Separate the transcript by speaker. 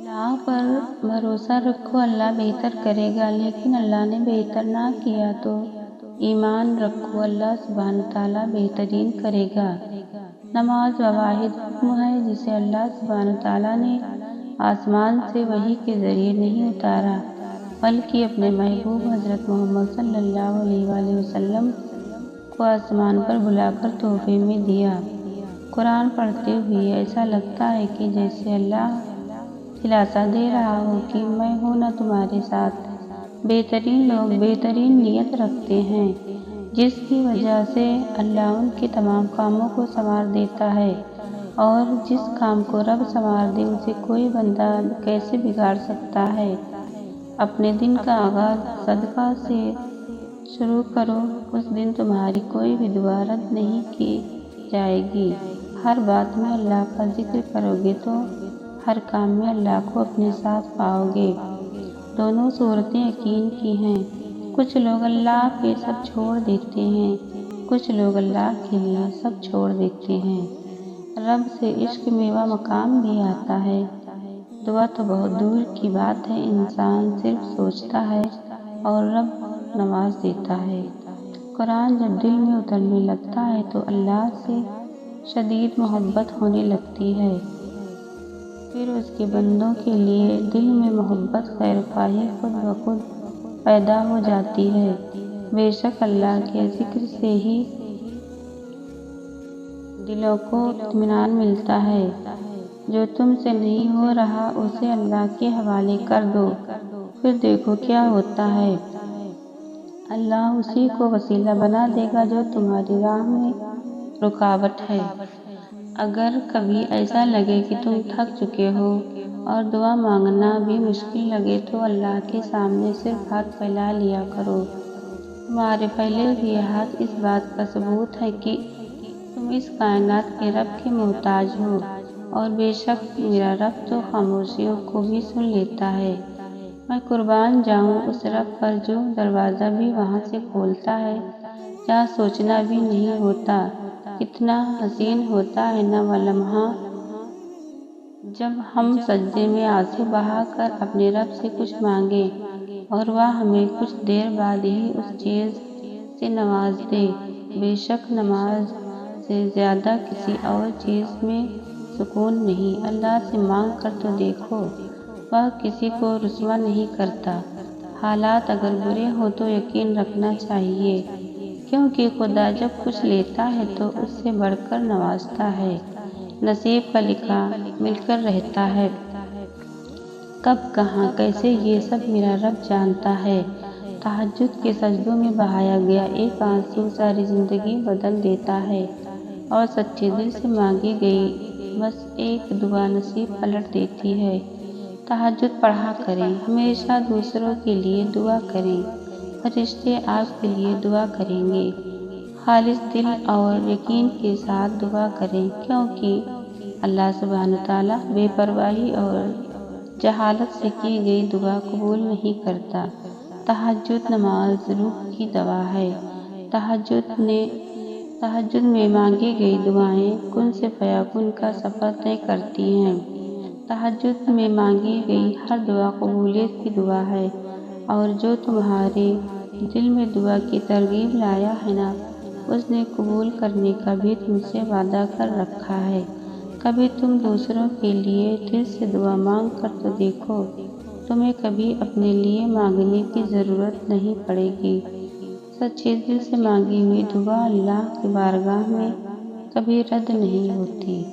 Speaker 1: اللہ پر بھروسہ رکھو، اللہ بہتر کرے گا، لیکن اللہ نے بہتر نہ کیا تو ایمان رکھو، اللہ سبحانہ تعالیٰ بہترین کرے گا۔ نماز وہ واحد حکم ہے جسے اللہ سبحانہ تعالیٰ نے آسمان سے وحی کے ذریعے نہیں اتارا، بلکہ اپنے محبوب حضرت محمد صلی اللہ علیہ وآلہ وسلم کو آسمان پر بلا کر تحفے میں دیا۔ قرآن پڑھتے ہوئے ایسا لگتا ہے کہ جیسے اللہ دلاسا دے رہا ہو کہ میں ہوں نا تمہارے ساتھ۔ بہترین لوگ بہترین نیت رکھتے ہیں، جس کی وجہ سے اللہ ان کے تمام کاموں کو سنوار دیتا ہے، اور جس کام کو رب سنوار دے اسے کوئی بندہ کیسے بگاڑ سکتا ہے۔ اپنے دن کا آغاز صدقہ سے شروع کرو، اس دن تمہاری کوئی بھی دعا رد نہیں کی جائے گی۔ ہر بات میں اللہ کا ذکر کرو گے تو ہر کام میں اللہ کو اپنے ساتھ پاؤ گے۔ دونوں صورتیں یقین کی ہیں۔ کچھ لوگ اللہ پہ سب چھوڑ دیتے ہیں، کچھ لوگ اللہ کے لیے سب چھوڑ دیتے ہیں۔ رب سے عشق میں وہ مقام بھی آتا ہے۔ دعا تو بہت دور کی بات ہے، انسان صرف سوچتا ہے اور رب نواز دیتا ہے۔ قرآن جب دل میں اترنے لگتا ہے تو اللہ سے شدید محبت ہونے لگتی ہے، پھر اس کے بندوں کے لیے دل میں محبت خیر خواہی خود بخود پیدا ہو جاتی ہے۔ بے شک اللہ کے ذکر سے ہی دلوں کو اطمینان ملتا ہے۔ جو تم سے نہیں ہو رہا اسے اللہ کے حوالے کر دو، پھر دیکھو کیا ہوتا ہے۔ اللہ اسی کو وسیلہ بنا دے گا جو تمہاری راہ میں رکاوٹ ہے۔ اگر کبھی ایسا لگے کہ تم تھک چکے ہو اور دعا مانگنا بھی مشکل لگے تو اللہ کے سامنے صرف ہاتھ پھیلا لیا کرو۔ تمہارے پھیلے ہوئے ہاتھ اس بات کا ثبوت ہے کہ تم اس کائنات کے رب کے محتاج ہو، اور بے شک میرا رب تو خاموشیوں کو بھی سن لیتا ہے۔ میں قربان جاؤں اس رب پر جو دروازہ بھی وہاں سے کھولتا ہے جہاں سوچنا بھی نہیں ہوتا۔ کتنا حسین ہوتا ہے نا وہ لمحہ جب ہم سجدے میں آنسو بہا کر اپنے رب سے کچھ مانگیں اور وہ ہمیں کچھ دیر بعد ہی اس چیز سے نواز دے۔ بے شک نماز سے زیادہ کسی اور چیز میں سکون نہیں۔ اللہ سے مانگ کر تو دیکھو، وہ کسی کو رسوا نہیں کرتا۔ حالات اگر برے ہوں تو یقین رکھنا چاہیے، کیونکہ خدا جب کچھ لیتا ہے تو اس سے بڑھ کر نوازتا ہے۔ نصیب کا لکھا مل کر رہتا ہے، کب کہاں کیسے یہ سب میرا رب جانتا ہے۔ تہجد کے سجدوں میں بہایا گیا ایک آنسو ساری زندگی بدل دیتا ہے، اور سچے دل سے مانگی گئی بس ایک دعا نصیب پلٹ دیتی ہے۔ تہجد پڑھا کریں، ہمیشہ دوسروں کے لیے دعا کریں، فرشتے آپ کے لیے دعا کریں گے۔ خالص دل اور یقین کے ساتھ دعا کریں، کیونکہ اللہ سبحانہ تعالیٰ بے پرواہی اور جہالت سے کی گئی دعا قبول نہیں کرتا۔ تہجد نماز روح کی دوا ہے۔ تہجد میں مانگی گئی دعائیں کن سے فیکون کا سفر طے کرتی ہیں۔ تہجد میں مانگی گئی ہر دعا قبولیت کی دعا ہے، اور جو تمہارے دل میں دعا کی ترغیب لایا ہے نا، اس نے قبول کرنے کا بھی تم سے وعدہ کر رکھا ہے۔ کبھی تم دوسروں کے لیے دل سے دعا مانگ کر تو دیکھو، تمہیں کبھی اپنے لیے مانگنے کی ضرورت نہیں پڑے گی۔ سچے دل سے مانگی ہوئی دعا اللہ کی بارگاہ میں کبھی رد نہیں ہوتی۔